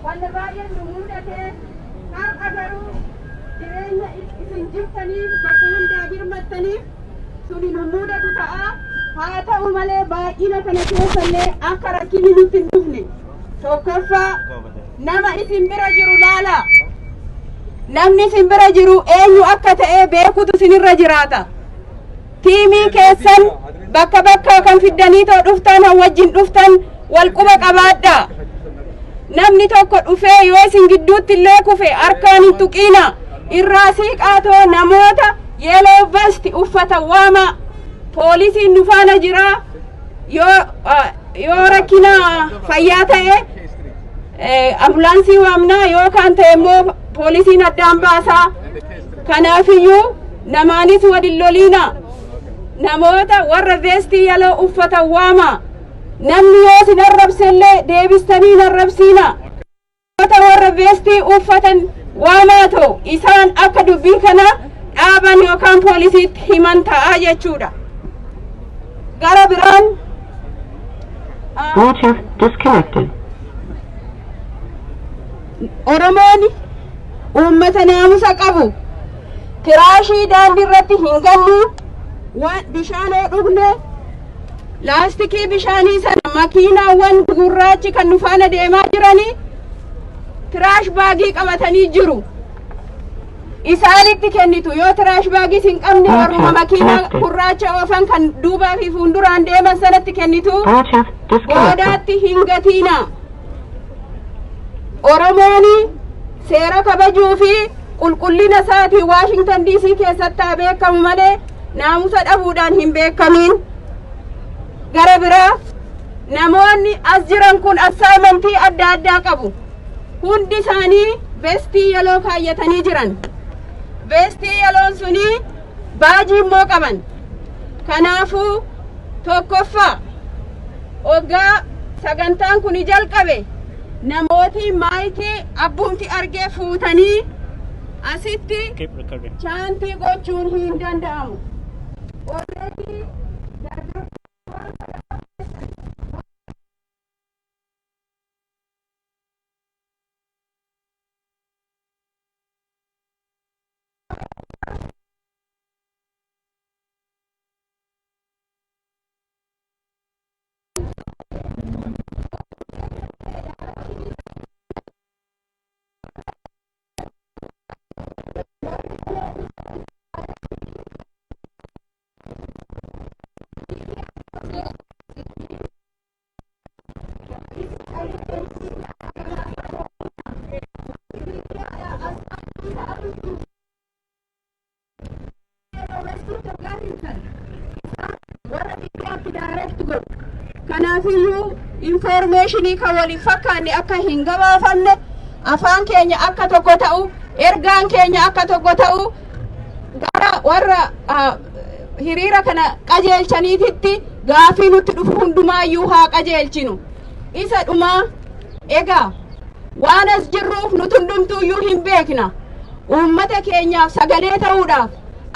wanni baay'een nu mudate har'a garuu jireenya isin jirtaniif bakka hundaa birmattaniif suni nu mudatu ta'a. haa ta'u malee baay'ina kana keessallee akka rakkinni nutti hin dhufne tokkoffaa nama isin bira jiru laala. Namni isin bira jiru eenyu akka ta'e beekutu isinirra jiraata. Tiimii keessan bakka bakka kan fiddanii too dhuftan wajjin dhuftan wal quba qabaadha. Namni tokko dhufee yoo isin gidduutti illee kufe harkaan hin tuqiina. Irraa siiqaatoo namoota yeeloo vesti uffata waama. Poolisiin nu faana jira. Yoo rakkina fayyaa ta'e ambulaansii waamna yookaan ta'e immoo poolisiin addaan baasaa. Kanaafiyyuu namaanis wadin loliina. Namoota warra vestii yeloo uffata waama. Namni yoo isin arrabsellee deebistanii hin arrabsiina. Namoota warra vestii uffatan waamaatoo isaan akka dubbii kana dhaaban yookaan poolisiitti himan ta'a jechuudha. Gara biraan Bluetooth disconnected. Oromoon uummata naamusa qabu. Tiraashii daandii irratti hin gannu. Bishaanoo dhugne laastikii bishaanii sana makiinaawwan gurraachi kan nu faana deemaa jiranii tiraash baagii qabatanii jiru. Isaanitti kennitu yoo tiraash baagii hin qabne warruma makiinaa gurraacha oofan kan duubaa fi fuulduraan deeman sanatti kennitu boodaatti hin gatiina. Oromoon seera kabajuu fi qulqullina isaatii Waashingtan DC keessatti beekamu malee naamusa dhabuudhaan hin beekamiin. Gara biraa namoonni as jiran kun assaayimentii adda addaa qabu. Hundi isaanii vestii yeloo kaayyatanii jiran. Vestii yeloon suni baajii immoo qaban. Kanaafuu tokkoffaa waggaa sagantaan kun jalqabe namooti maayikii abbumti argee fuutanii asitti chaantii gochuun hin danda'amu. Kanaafiyyuu informationii kan waliin fakkaanne akka hin gabaafamne afaan keenya akka tokko ta'u ergaan keenya akka tokko ta'u gara warra hiriira kana qajeelchaniititti gaafii nutti dhufu hundumaayyuu haa qajeelchinu. Isa dhumaa egaa waan as jirruuf nuti hundumtuuyyuu hin beekna. Uummata keenyaaf sagalee ta'uudhaaf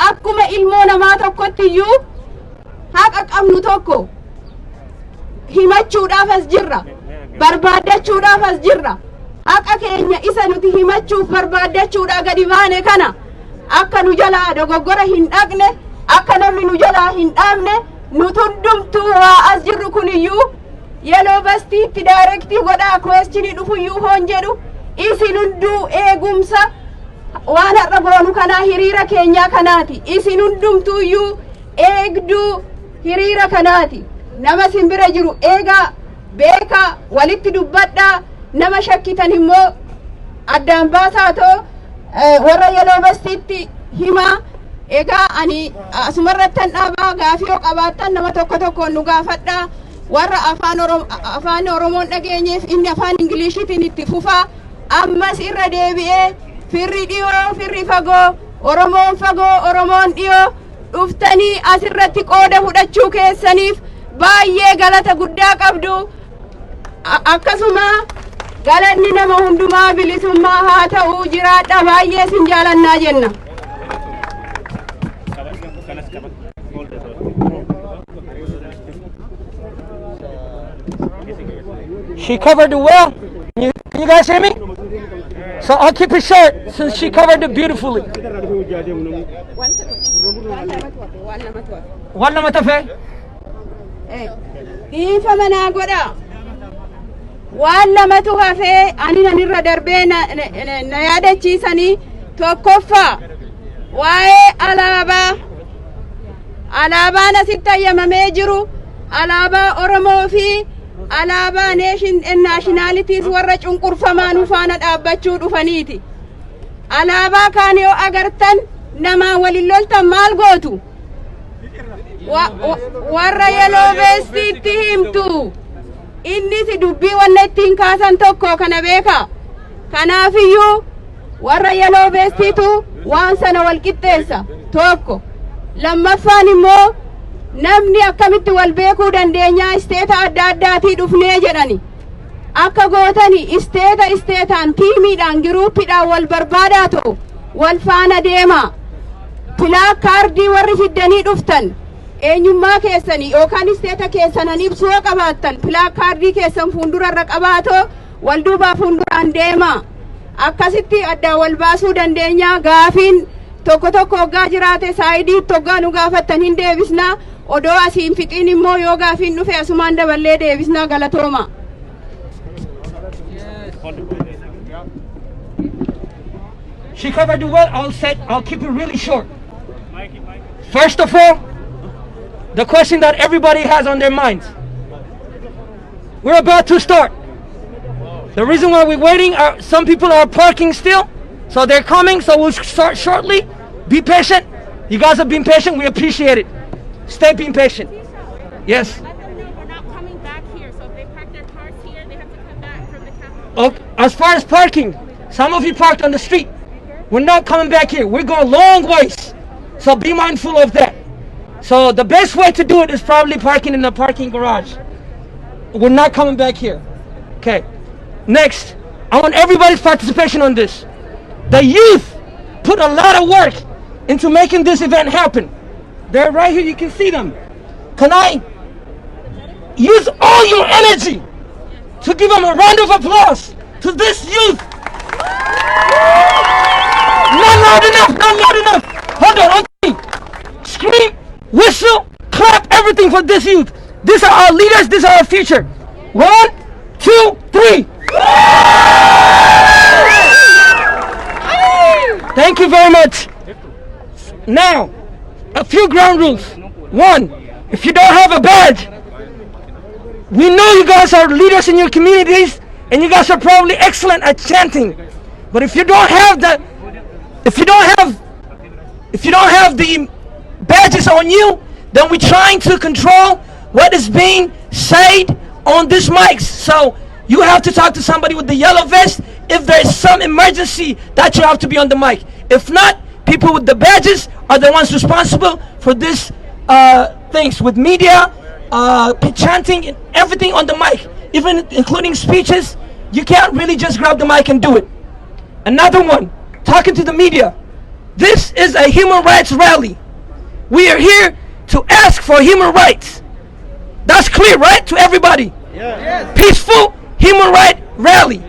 akkuma ilmoo namaa tokkottiyyuu haqa qabnu tokko himachuudhaaf as jirra. Barbaadachuudhaaf as jirra. Haqa keenya isa nuti himachuuf barbaadachuudhaa gadi baane kana akka nu jalaa dogoggora hin dhaqne akka namni nu jalaa hin dhaabne nuti hundumtuu waa as jirru kuniyyuu yeloo bastiitti daayirektii godhaa kweestinii dhufuyyuu hoon jedhu isin hunduu eegumsa waan har'a goonu kanaa hiriira keenyaa kanaati. Isin hundumtuuyyuu eegduu hiriira kanaati. Nama simbira jiru eegaa beekaa walitti dubbadhaa nama shakkitan immoo addaan baasaa too warra yeloo bastiitti himaa. Egaa ani asumarrattan dhaabaa gaafii yoo qabaattan nama tokko tokkoon nu gaafadhaa. Warra afaan Oromoon dhageenyeef inni afaan Ingiliishiitiin itti fufaa. Ammas irra deebi'ee firri dhiyoo firri fagoo Oromoon dhiyoo dhuftanii asirratti qooda fudhachuu keessaniif baay'ee galata guddaa qabdu. Akkasuma galanni nama hundumaa bilisummaa haa ta'u jiraadha. Baay'ee sin jaalannaa jenna. She covered it well. Can you guys hear me? So I'll keep it short since she covered it beautifully. One lama tafe. Dhiifa manaa godha. Waan lamatu hafee ani nanirra darbee na yaadachiisanii tokkoffaa waa'ee alaabaa. Alaabaan asitti ayyamamee jiru alaabaa Oromoo fi alaabaa nationalities warra cunqurfamaan ufaana dhaabbachuu dhufaniiti. Alaabaa kaan yoo agartan namaa waliin loltan maal gootu? Warra yeloo veestiitti himtu. Innis dubbii wanna ittiin kaasan tokko kana beeka. Kanaafiyyuu warra yeloo veestiitu waan sana wal qixxeessa tokko. Lammaffaan immoo namni akkamitti wal beekuu dandeenyaa isteeta adda addaatii dhufnee jedhani. Akka gootani isteetaan tiimiidhaan giruuppiidhaan wal barbaadaa ta'u wal faana deema. Pilaakaardii warri fiddanii dhuftan eenyummaa keessanii yookaan isteeta keessanan ibsuu qabaattan pilaakaardii keessan fuuldurarra qabaatoo wal duubaa fuulduraan deema. Akkasitti adda wal baasuu dandeenyaa. Gaafiin tokko hoggaa jiraate saayidii hoggaa nu gaafattan hin deebisnaa. Odoo asiin fixiin immoo yoo gaafiin dhufe asumaan daballee deebisnaa. Galatooma. She covered it well. I'll keep it really short. First of all, the question that everybody has on their minds. We're about to start. The reason why we're waiting are some people are parking still, so they're coming, so we'll start shortly. Be patient. You guys have been patient. We appreciate it. Stay being patient. Yes. Let them know we're not coming back here, so if they park their cars here, they have to come back from the Capitol. Okay. As far as parking, some of you parked on the street. We're not coming back here. We're going long ways, so be mindful of that. So the best way to do it is probably parking in the parking garage. We're not coming back here. Okay. Next, I want everybody's participation on this. The youth put a lot of work into making this event happen. They're right here, you can see them. Can I use all your energy to give them a round of applause to this youth? Not loud enough, not loud enough. Hold on, okay. Scream, whistle, clap, everything for this youth. These are our leaders, these are our future. 1, 2, 3. Thank you very much. Now, a few ground rules. 1, if you don't have a badge, we know you guys are leaders in your communities and you guys are probably excellent at chanting. But if you don't have the badges on you, then we're trying to control what is being said on these mics. So you have to talk to somebody with the yellow vest if there is some emergency that you have to be on the mic. If not, people with the badges are the ones responsible for this things with media, chanting, and everything on the mic, even including speeches. You can't really just grab the mic and do it. Another one, talking to the media. This is a human rights rally. We are here to ask for human rights. That's clear, right? To everybody. Yes. Peaceful human right rally.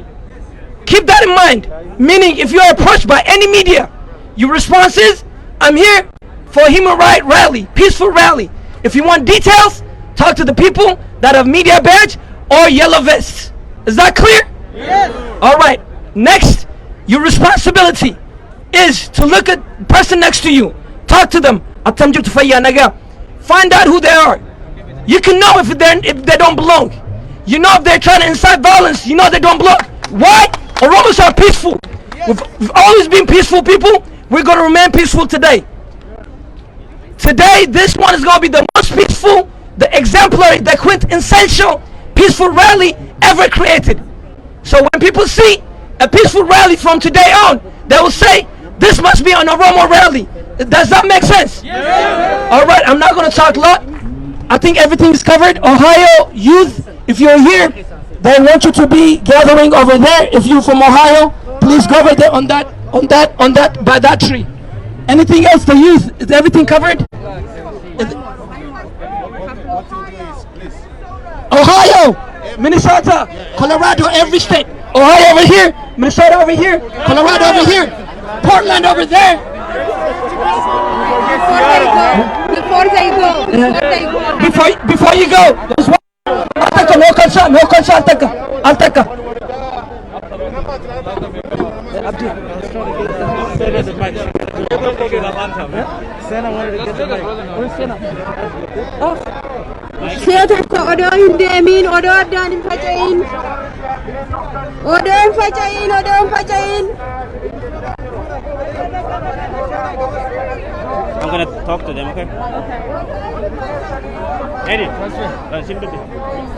Keep that in mind. Meaning, if you are approached by any media, your response is, I'm here for a human right rally, peaceful rally. If you want details, talk to the people that have media badge or yellow vests. Is that clear? Yes. All right. Next, your responsibility is to look at the person next to you. Talk to them. Find out who they are. You can know if they don't belong. You know if they're trying to incite violence. You know they don't belong. Why? Oromos are peaceful. We've always been peaceful people. We're going to remain peaceful today. Today, this one is going to be the most peaceful, the exemplary, the quintessential peaceful rally ever created. So when people see a peaceful rally from today on, they will say, this must be an Oromo rally. Does that make sense? Yes. All right, I'm not going to talk a lot. I think everything is covered. Ohio youth, if you're here, they want you to be gathering over there. If you're from Ohio, please go over there by that tree. Anything else, the youth, is everything covered? Ohio, Minnesota, Colorado, every state. Ohio over here, Minnesota over here, Colorado over here, Portland over there. Before they go. Before you go, there's one. Altaka, no concern, Altaka. Siya tokko odoo hin deemin, odoo addaan hin faca'in. Odoo hin faca'in. I'm gonna talk to them, okay? Eddie,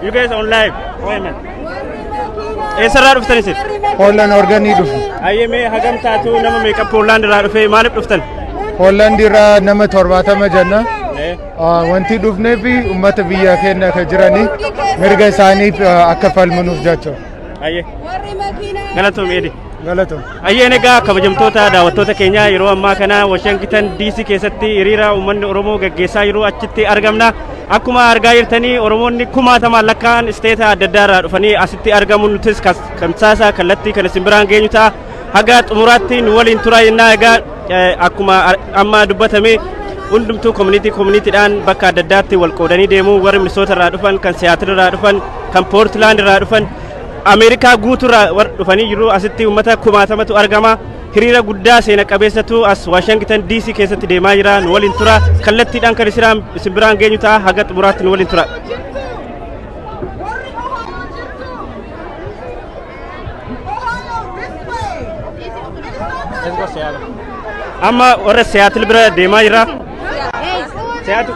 you guys on live. Wait a minute. Eessarraa dhuftani isin? Holland organii dhufu. Ayyee mee hagam taatu nama meeqa Poolaand irraa dhufe maaliif dhuftan? Holland irraa nama 70 jenna. Wanti dhufnee fi uummata biyya keenya akka jiranii mirga isaaniif akka falmanuuf jecha. Ayyee. Galatoom Eddie. Galatoom. Ayyeen egaa kabajamtoota daawwattoota keenya yeroo ammaa kana Washington DC keessatti hiriira uummanni Oromoo gaggeessaa yeroo achitti argamna. Akkuma argaa jirtanii Oromoonni kumaatamaan lakkaa'an isteeta adda addaa irraa dhufanii asitti argamu nutis kamsaasa kallattii kan isin biraan geenyu ta'a. Haga xumuraatti nu waliin tura jennaa egaa akkuma amma dubbatame hundumtuu koominiitiidhaan bakka adda addaatti wal qoodanii deemu warri Minnesota irraa dhufan kan Seattle irraa dhufan kan Portland irraa dhufan Ameerikaa guutuurraa warra dhufanii jiru asitti uummata kumaatamatu argama. Hiriira guddaa seena qabeessatu as Washington DC keessatti deemaa jira. Nu waliin tura kallattiidhaan kan isin biraan geenyu ta'a haga xumuraatti nu waliin tura. Amma warra Seattle bira deemaa jira. Seattle.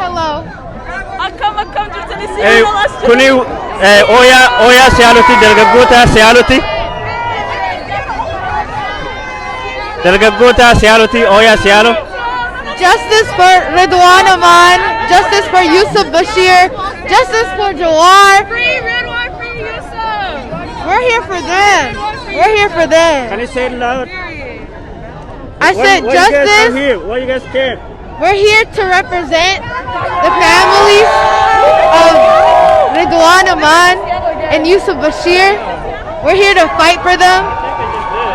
Hello. Akkam jirtu ni kuni oya Seattle dargaggoota Seattle. Dargaggoota Seattle oya Seattle. Justice for Ridwan Aman, justice for Yusuf Bashir, justice for Jawar. Free Ridwan, free Yusuf. We're here for them. We're here for them. Can you say it loud? I said justice. Why you guys scared? We're here to represent the families of Ridwan Aman and Yusuf Bashir. We're here to fight for them.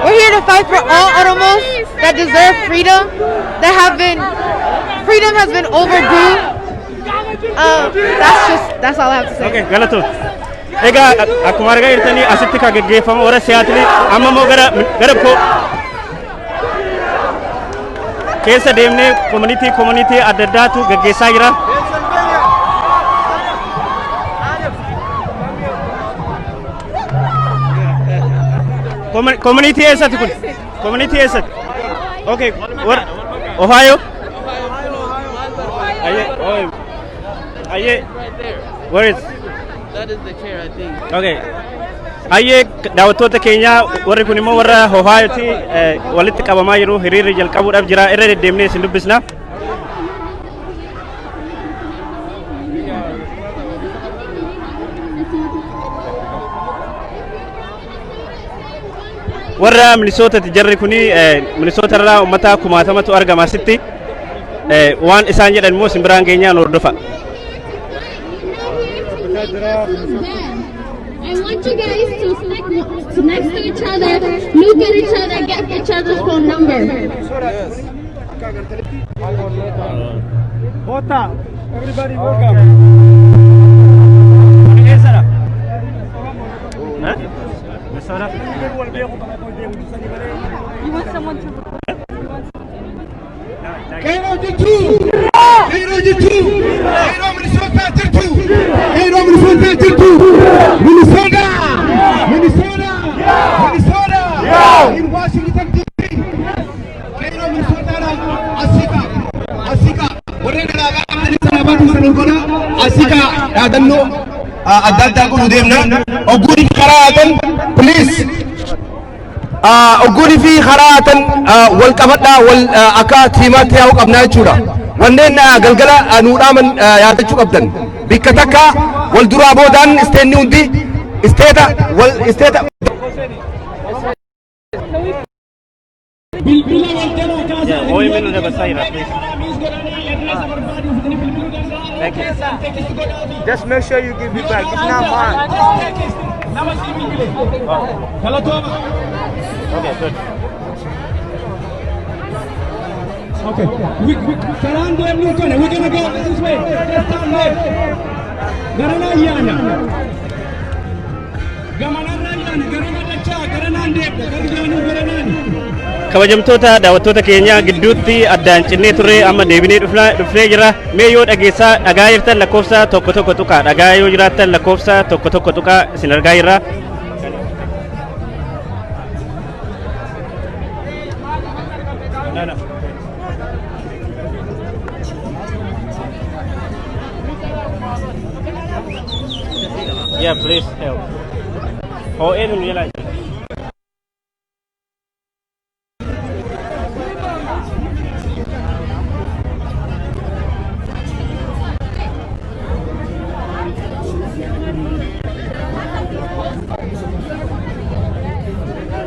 We're here to fight for all Oromos that deserve freedom, freedom has been overdue. That's all I have to say. Okay, Galatu. Ega akkuma argaa jirtanii asitti kan gaggeeffamu warra Seattle amma immoo gara keessa deemnee community adda addaatu gaggeessaa jira. Community eessatti kun? Community eessatti? Okay, Ohio? Aye, where is? That is the chair, I think. Okay. Aye, daawwattoota keenya warri kun immoo warra Ohiooti walitti qabamaa jiru hiriirri jalqabuudhaaf jira irra deddeemnee isin dubbisna. warra Minnesotaatti jarri kuni Minnesota irraa uummata kumaatamatu argama asitti waan isaan jedhan immoo isin biraan geenyaan hordofa. I want you guys to stick next to each other, look at each other, get each other's phone number. Vota, everybody welcome. Huh? Minnesota? You want someone to... Cairo jirtu! Cairo jirtu! Cairo Minnesota jirtu! Cairo Minnesota jirtu! Minnesota! Minnesota! Minnesota! In Washington DC! Cairo Minnesota Asika! Warreen alaabaa qabdanii alaabaa turan godha Asika yaadannoo adda addaa godhu deemna. Ogguudii karaa haatan please! Ogguudii fi karaa haatan wal qabadhaa wal akka tiimaatti yaa'uu qabnaa jechuudha. Wanneen galgala nuudhaaman yaadachuu qabdan. Bikka takka wal duraa boodaan isteenni hundi isteeta Thank you. Just make sure you give it back. It's not mine. Okay, good. Okay, Karan dem nu kana, we're gonna go this way. Turn left. Garana yana. Gamanana yana, garana dacha, garana ndep, garana. Kabajamtoota daawwattoota keenya gidduutti addaan cinnee turre amma deebinee dhufnee jira. Mee yoo dhagaa jirtan lakkoofsa tokko tokko tuqaa. Dhagaa yoo jiraattan lakkoofsa tokko tokko tuqaa isin argaa jirra. Yeah, please help. Oh, Edwin, you like it?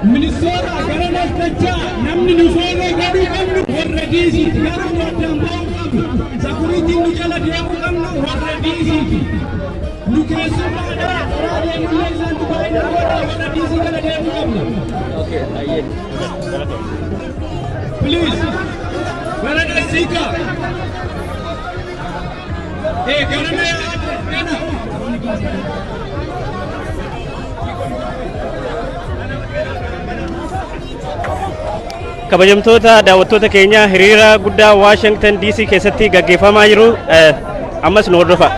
Minnesota, garana dacha, namni nu solo gadu kamnu warra diisi, garu wadam bawqabu. Security nu jala deemu kamnu warra diisi. Nu keessummaadha, waraabee mullee isaan dubaayina warra diisi jala deemu kamnu. Okay, aye. Please, garana sika. Hey, garana ya, garana. Kabajamtoota daawwattoota keenya hiriira guddaa Washington DC keessatti gaggeeffamaa jiru ammas nu hordofa.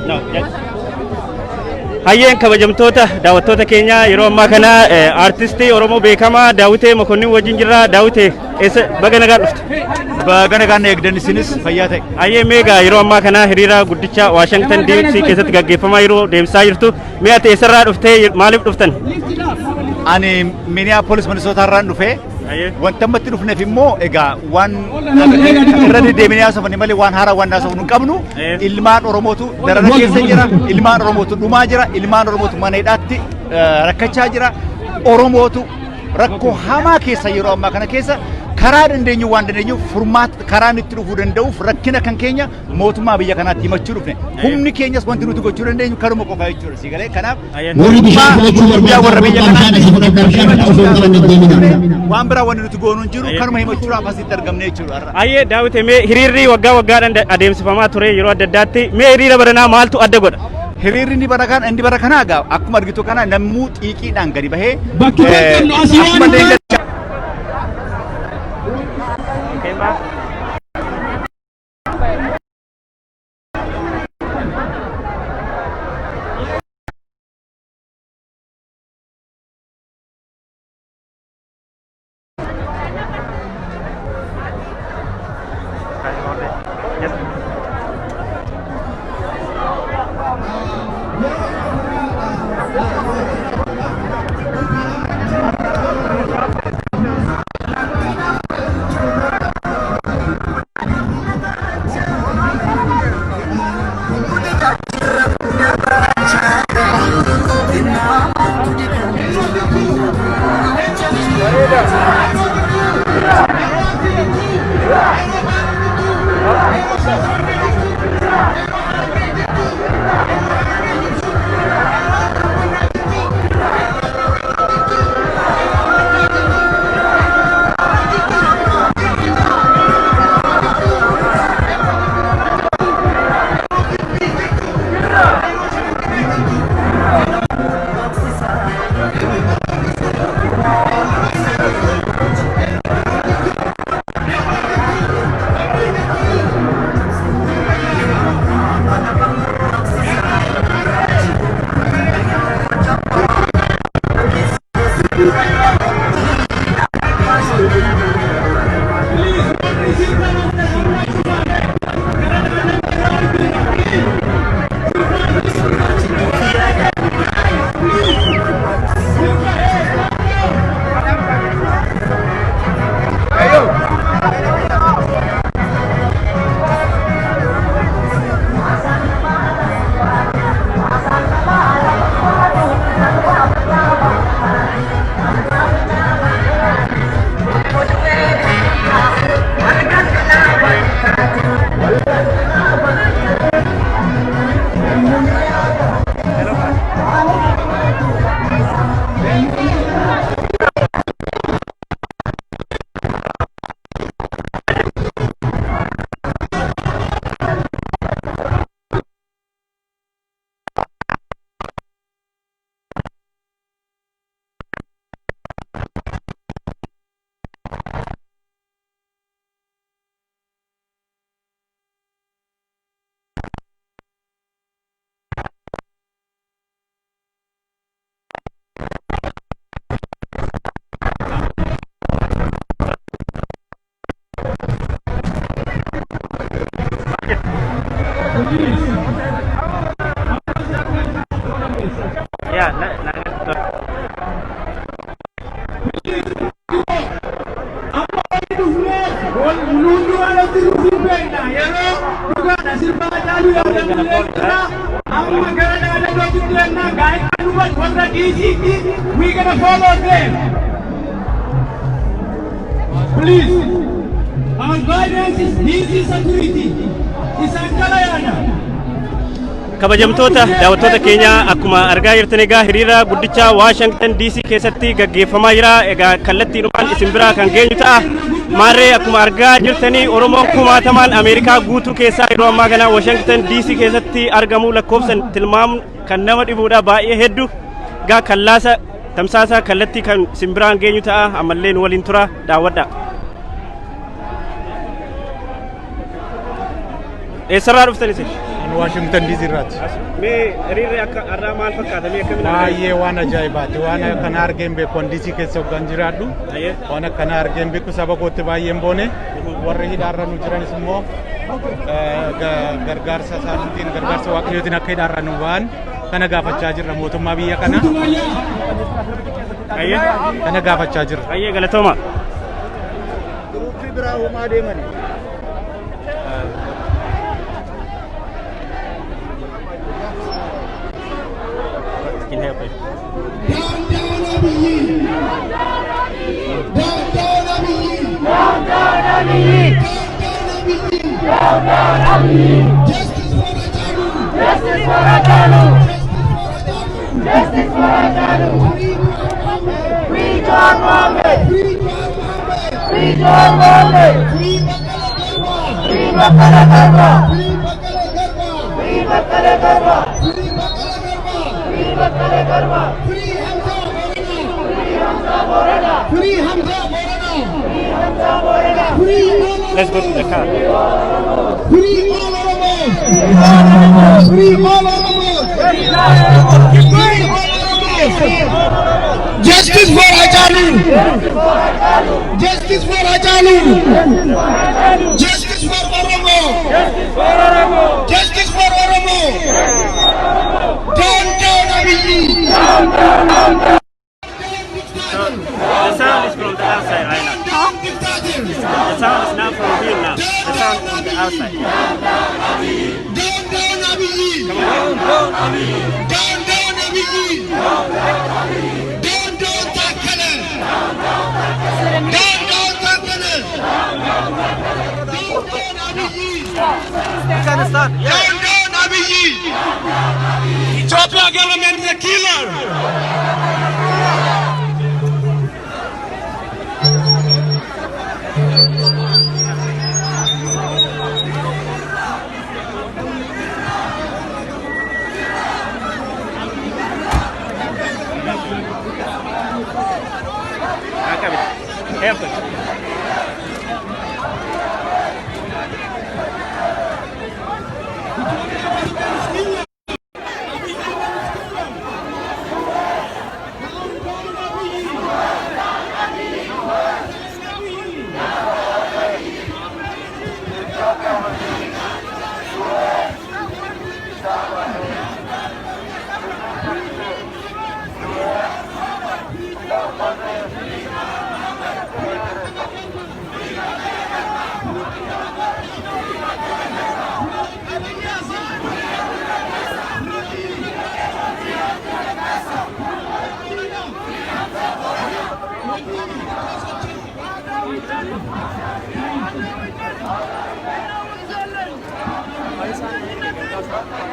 No, yes. Hayyeen kabajamtoota daawwattoota keenya yeroo ammaa kana artistii Oromoo beekamaa Daawitee Mokonnin wajjin jirra. Daawitee baga nagaan dhufte. Baga nagaan eegdan isinis fayyaa ta'e. Hayyee meegaa yeroo ammaa kana hiriira guddicha Washington DC keessatti gaggeeffamaa yeroo deemsaa jirtu mee ati eessarraa dhuftee maaliif dhuftan? Ani Minneapolis Minnesota irraan dhufee wanta ammatti dhufneef immoo egaa waan irra deddeebinee haasofne malee waan haaraa waan haasofnu hin qabnu. Ilmaan Oromootu darara keessa jira, ilmaan Oromootu dhumaa jira, ilmaan Oromootu mana hidhaatti rakkachaa jira. Oromootu rakkoo hamaa keessa yeroo ammaa kana keessa karaa dandeenyu waan dandeenyu furmaata karaa itti dhufuu danda'uuf rakkina kan keenya mootummaa biyya kanaatti himachuu dhufne. Humni keenyas wanti nuti gochuu dandeenyu karuma qofaa jechuudha. Sagalee kanaaf warra biyya kanaatti waan biraa wanti nuti goonuu hin jiru karuma himachuudhaaf asitti argamne jechuudha. Ayyee Daawitee mee hiriirri waggaa waggaadhaan adeemsifamaa ture yeroo adda addaatti mee hiriira baranaa maaltu adda godha? Hiriirri inni bara kanaa egaa akkuma argitu kana namuu xiiqiidhaan gadi bahee We're gonna follow them. Please, our guidance is DC security. Isangkalayana. kabajamtoota daawwattoota keenya akkuma argaa jirtan egaa hiriira guddicha Washington DC keessatti gaggeeffamaa jira. Egaa kallattiidhumaan isin biraa kan geenyu ta'a. Maarree akkuma argaa jirtanii Oromoon kumaatamaan Ameerikaa guutuu keessaa yeroo ammaa kana Washington DC keessatti argamu lakkoofsan tilmaamuun kan nama dhibuudha baay'ee hedduu. Egaa kallaasa tamsaasa kallattii kan isin biraan geenyu ta'a. Ammallee nu waliin tura daawwadha. Eessarraa dhuftani isin? Washington DC irraati. Mee hiriirri akka arraa maal fakkaata? Mee akkamiin baay'ee waan ajaa'ibaati. Waan kana argeen beeku DC keessa hoggaan jiraadhu. Waan akkana argeen beeku saba kootti baay'een boone. Warri hidhaarra nu jiranis immoo gargaarsa isaaniitiin gargaarsa waaqayyootiin akka hidhaarra nu ba'an kana gaafachaa jirra mootummaa biyya kana. Kana gaafachaa jirra. Baay'ee galatooma. Gruupii biraa uumaa deemani. Can help it. Justice for Haqaa. Free John Mohammed. Free John Mohammed. Free Bakala Garba. Free Bakala Garba. Free Bakala Garba. Free Hamza Borana. Free Hamza Borana. Free Hamza Borana. Free Let's go to the car. Free all Oromos. Free all Oromos. Free all Oromos. Justice for Haqaa. Justice for Haqaa. Justice for Oromo. Justice for Oromo. Down Abiy. The sound is from the outside right now. The sound is not from here now. The sound is from the outside. Down Abiy. Down Abiy. Down Takana. Down Takana. Down Abiy. Ethiopia government is a killer. Help it.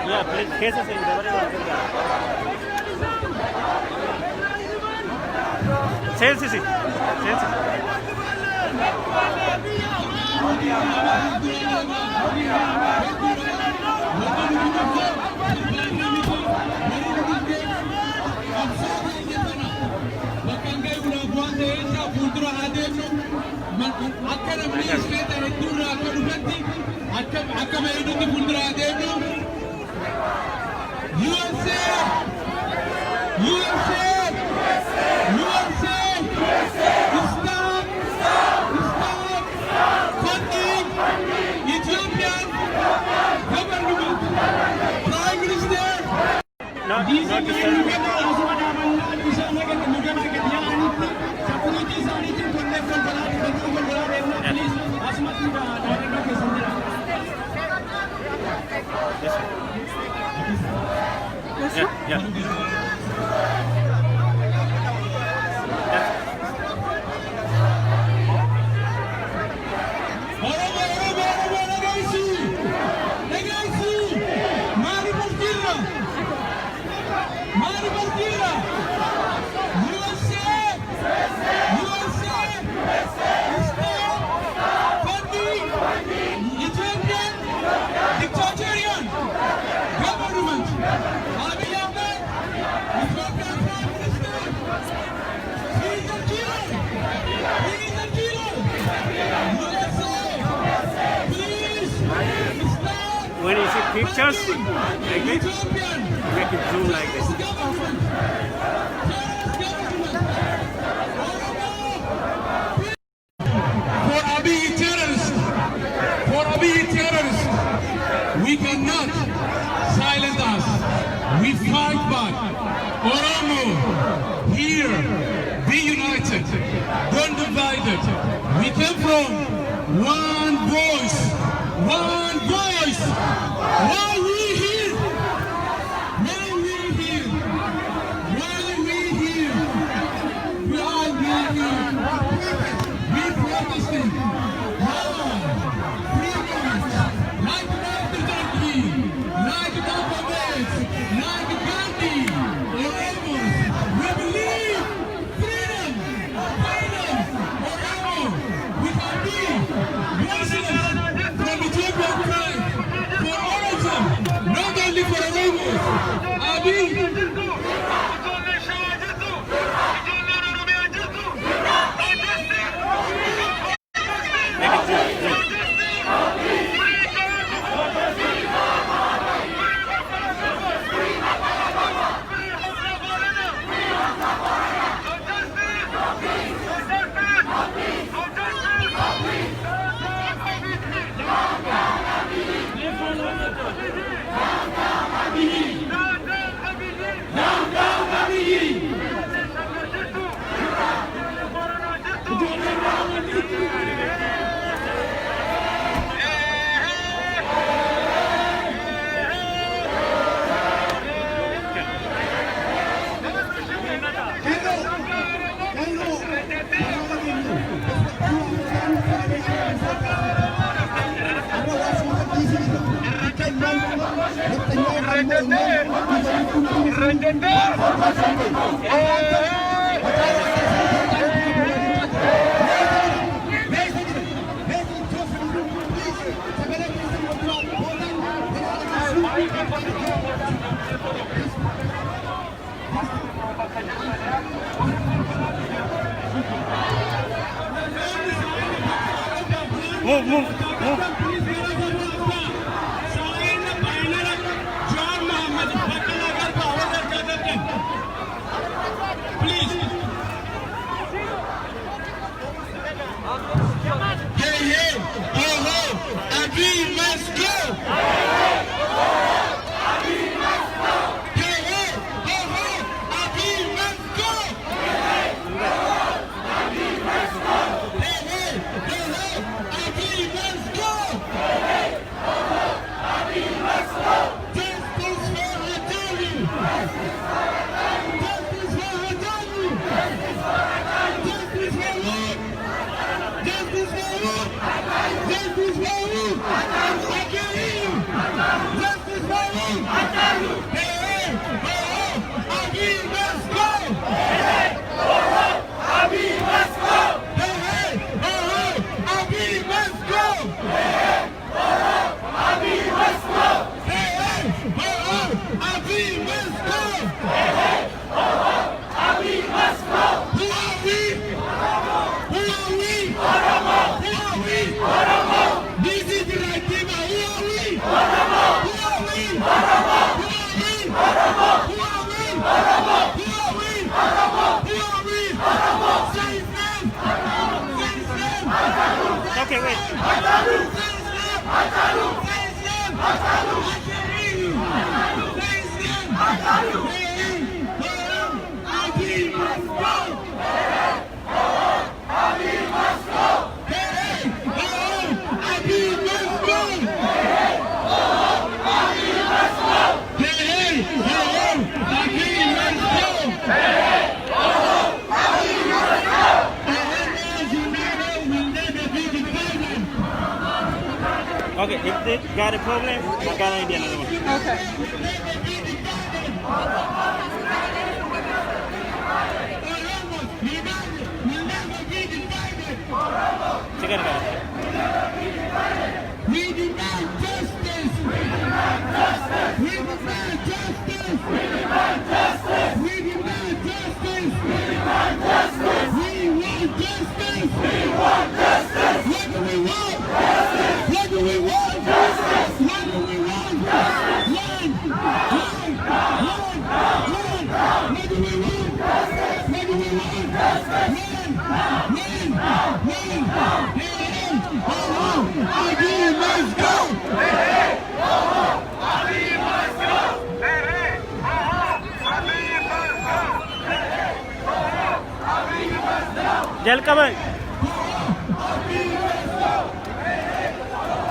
Yeah, please, cases in the Sensi. Yeah. When you see pictures like this, make it zoom like this. We cannot silence us. We fight back. Oromo, here, be united. Don't divide it. We came from one voice. One voice. Why we here? Why we here? Why we here? Why we here? We protesting. Like Gandhi, like Gandhi, like Gandhi, Oromo, we believe freedom, Oromo, we can be voiceless from Ethiopian crime for all of them, not only for Oromo. Abi. Move. Okay, wait. If they got a problem, I got an idea another one. Okay. Check it out. We demand justice. We demand justice. We demand justice. We demand justice. We demand justice. We demand justice. We want justice. We want justice. What do we want? Justice. What do we want? Justice. What do we want? Justice. One. What do we want? Justice. What do we want? Justice. Let's go! Jalqaba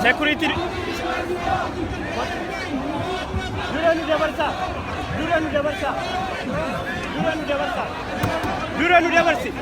security duranu dabarsa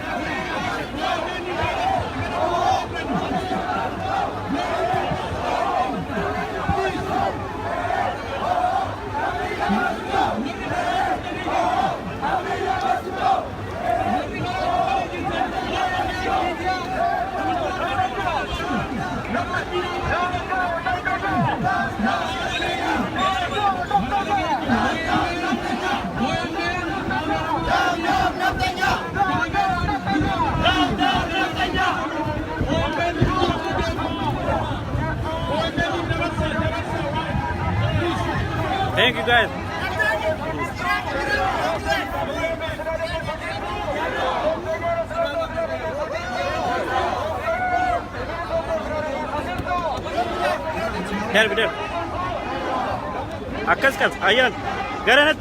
Thank you guys. Here we go. Akas, ayan. Garanat.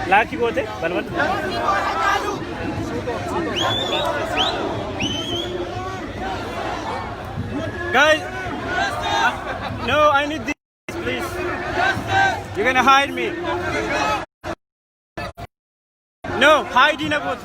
Laki bote, balwal. Guys, no, I need this, please. You're gonna hide me. No, hide in a boat.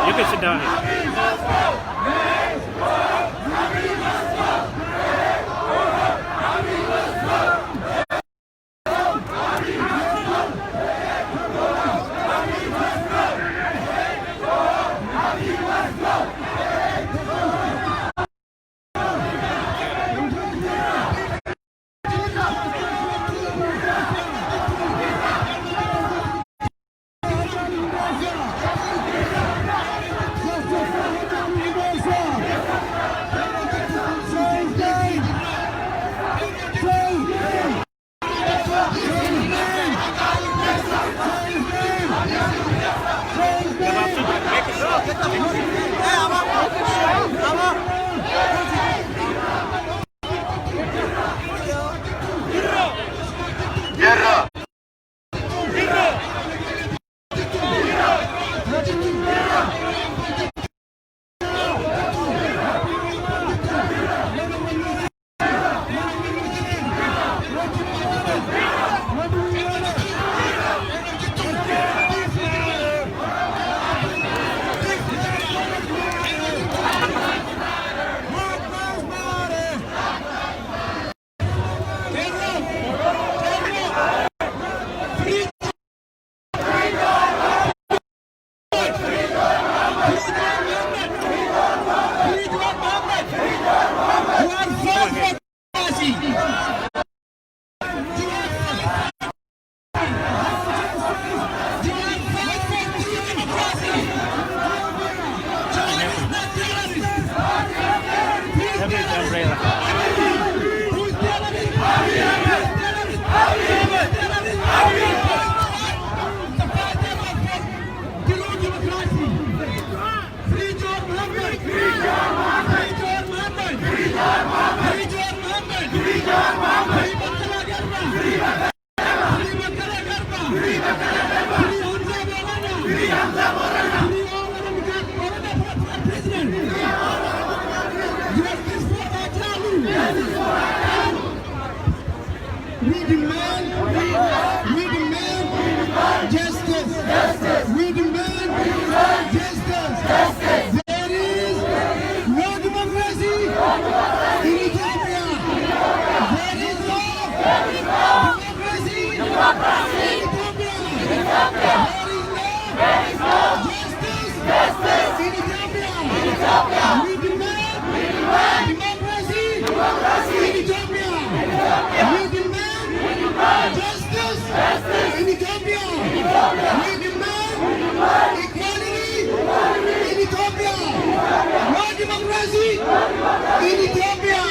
You can sit down here. demand justice. We demand justice. There is no democracy in Ethiopia. There is no democracy in Ethiopia. There is no justice in Ethiopia. We demand democracy in Ethiopia. We demand justice in Ethiopia. We demand equality in Ethiopia. No democracy in Ethiopia.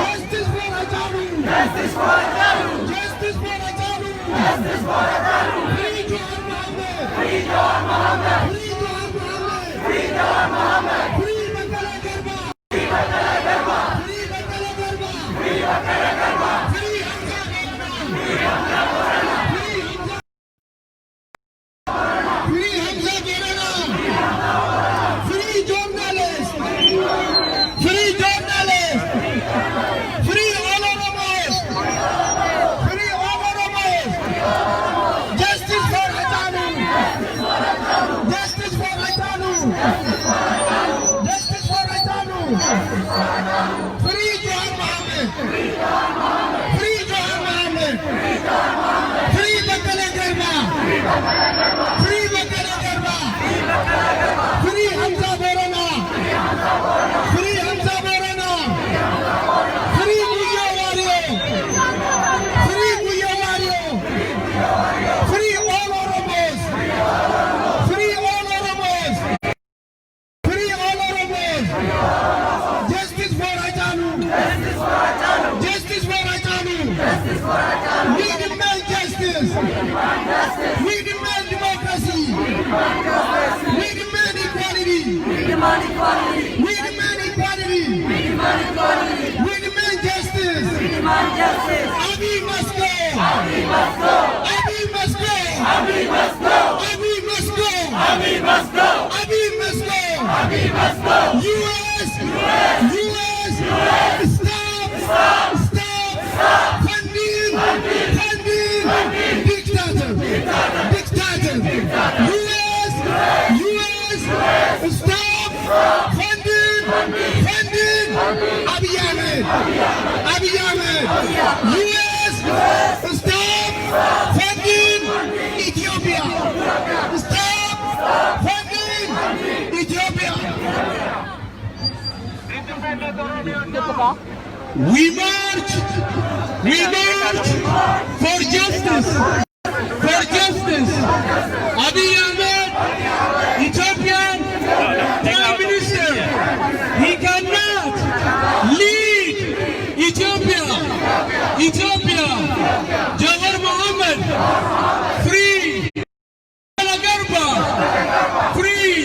Justice for Hachalu. Justice for Hachalu. Justice for Hachalu. Justice for Hachalu. Free John Mohammed. Free John Mohammed. Free John Mohammed. Free John Mohammed. Free Bakala Garba. Free Bakala Garba. Free Bakala Garba. Free Bakala Garba. Free Hamza Garba. Free Hamza Garba. Free Hamza Garba. Free journalists. Free journalists. Free all Oromos. Free all Oromos. Justice for Hachalu. Justice for Hachalu. Justice for Hachalu. Free John Mohammed. Free John Mohammed. Free Bakala Garba. Free Bakala Garba. Free Hamza Borana. Free Hamza Borana. Free Guya Wario. Free Guya Wario. Free all Oromos. Free all Oromos. Free all Oromos. Justice for Hachalu. Justice for Hachalu. We demand justice. We demand democracy. We demand equality. We demand equality. We demand justice. Abi must go. Abi must go. Abi must go. Abi must go. Abi must go. Abi must go. Abi must go. Abi must go. US. Stop funding dictator. US. Stop funding Abiy Ahmed. US. Stop funding Ethiopia. Stop funding Ethiopia. We march for justice. Abiy Ahmed, Ethiopian Prime Minister, he cannot lead Ethiopia. Jawar Mohammed, free. Garba, free.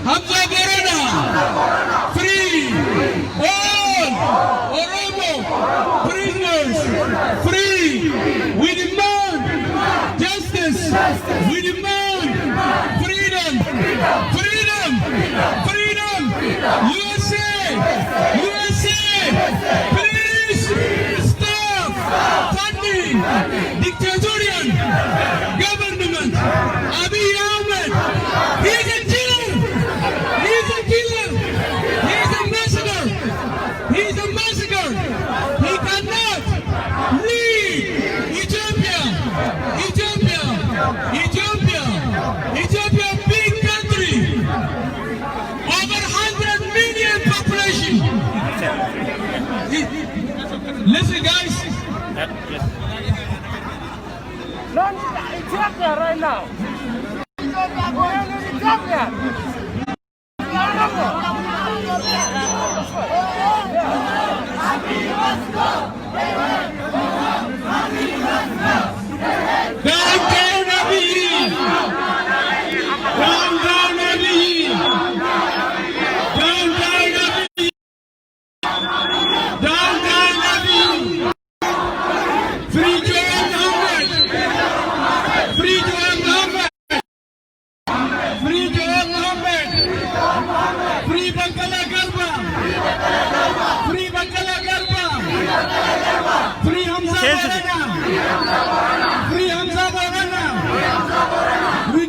Hamza Borana, free. All Oromo prisoners, free. We demand justice. We demand freedom. USA, please stop funding dictatorial government. Abiy Ahmed, he's a killer. He's a massacre. He cannot lead Ethiopia, big country, over 100 million population. Listen, guys. Not Ethiopia right now. We're in Ethiopia. Free John Mohammed. Biyya abbaa baanaa.